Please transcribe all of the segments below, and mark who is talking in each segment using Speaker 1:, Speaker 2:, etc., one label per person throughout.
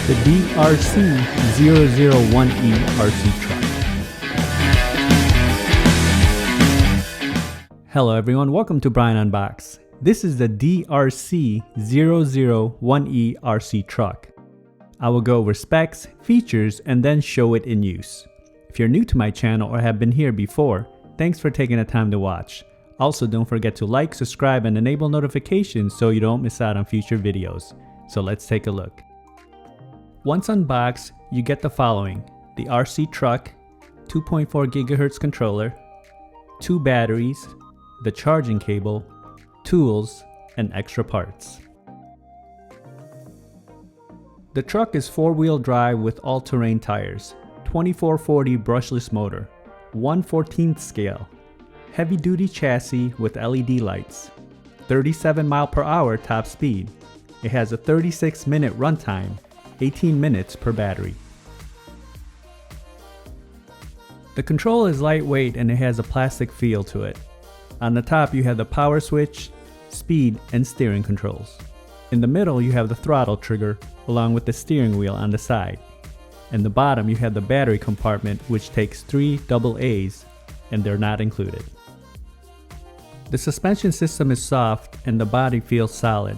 Speaker 1: the DEERC 001E RC truck. Hello everyone, welcome to Brian Unboxed. This is the DEERC 001E RC truck. I will go over specs, features, and then show it in use. If you're new to my channel or have been here before, thanks for taking the time to watch. Also, don't forget to like, subscribe, and enable notifications so you don't miss out on future videos. So let's take a look. Once unboxed, you get the following: the RC truck, 2.4 GHz controller, 2 batteries, the charging cable, tools, and extra parts. The truck is 4-wheel drive with all-terrain tires, 2440 brushless motor, 1/14th scale, heavy-duty chassis with LED lights, 37 mph top speed. It has a 36-minute runtime, 18 minutes per battery. The control is lightweight and it has a plastic feel to it. On the top you have the power switch, speed, and steering controls. In the middle you have the throttle trigger along with the steering wheel on the side. In the bottom you have the battery compartment, which takes 3 AA's, and they're not included. The suspension system is soft and the body feels solid.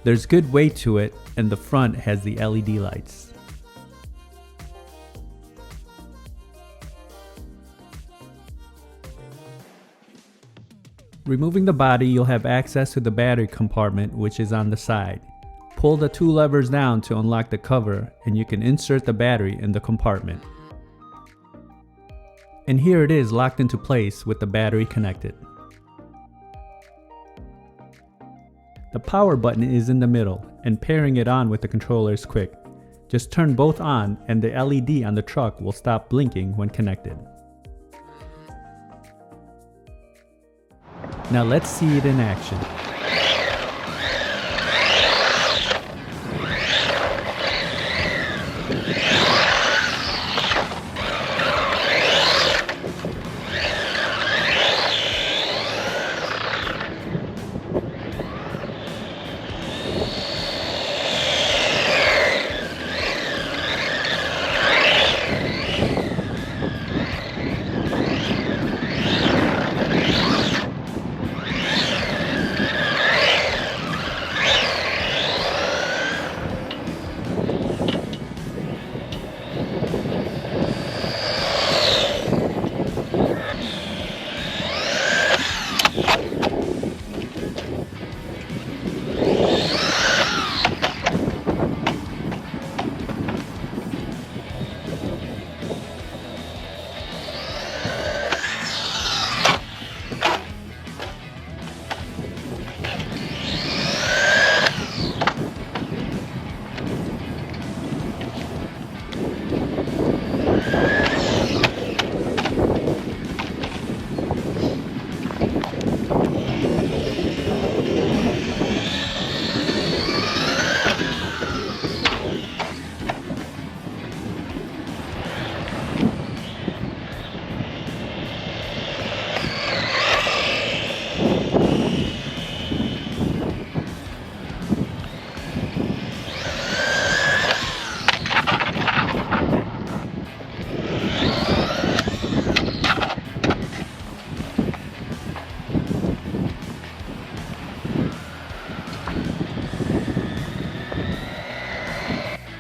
Speaker 1: There's good weight to it, and the front has the LED lights. Removing the body, you'll have access to the battery compartment, which is on the side. Pull the 2 levers down to unlock the cover, and you can insert the battery in the compartment. And here it is locked into place with the battery connected. The power button is in the middle, and pairing it on with the controller is quick. Just turn both on and the LED on the truck will stop blinking when connected. Now let's see it in action.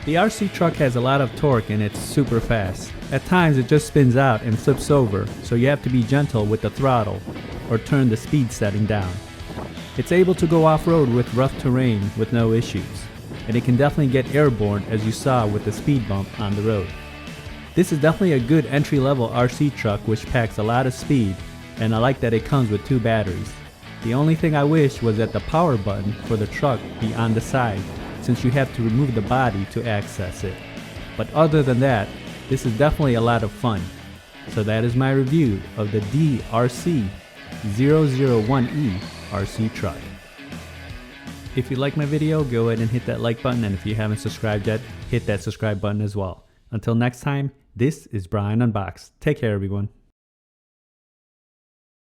Speaker 1: The RC truck has a lot of torque and it's super fast. At times it just spins out and flips over, so you have to be gentle with the throttle or turn the speed setting down. It's able to go off-road with rough terrain with no issues, and it can definitely get airborne, as you saw with the speed bump on the road. This is definitely a good entry-level RC truck which packs a lot of speed, and I like that it comes with 2 batteries. The only thing I wish was that the power button for the truck be on the side, since you have to remove the body to access it. But other than that, this is definitely a lot of fun. So that is my review of the DEERC 001E RC truck. If you like my video, go ahead and hit that like button, and if you haven't subscribed yet, hit that subscribe button as well. Until next time, this is Brian Unboxed. Take care everyone.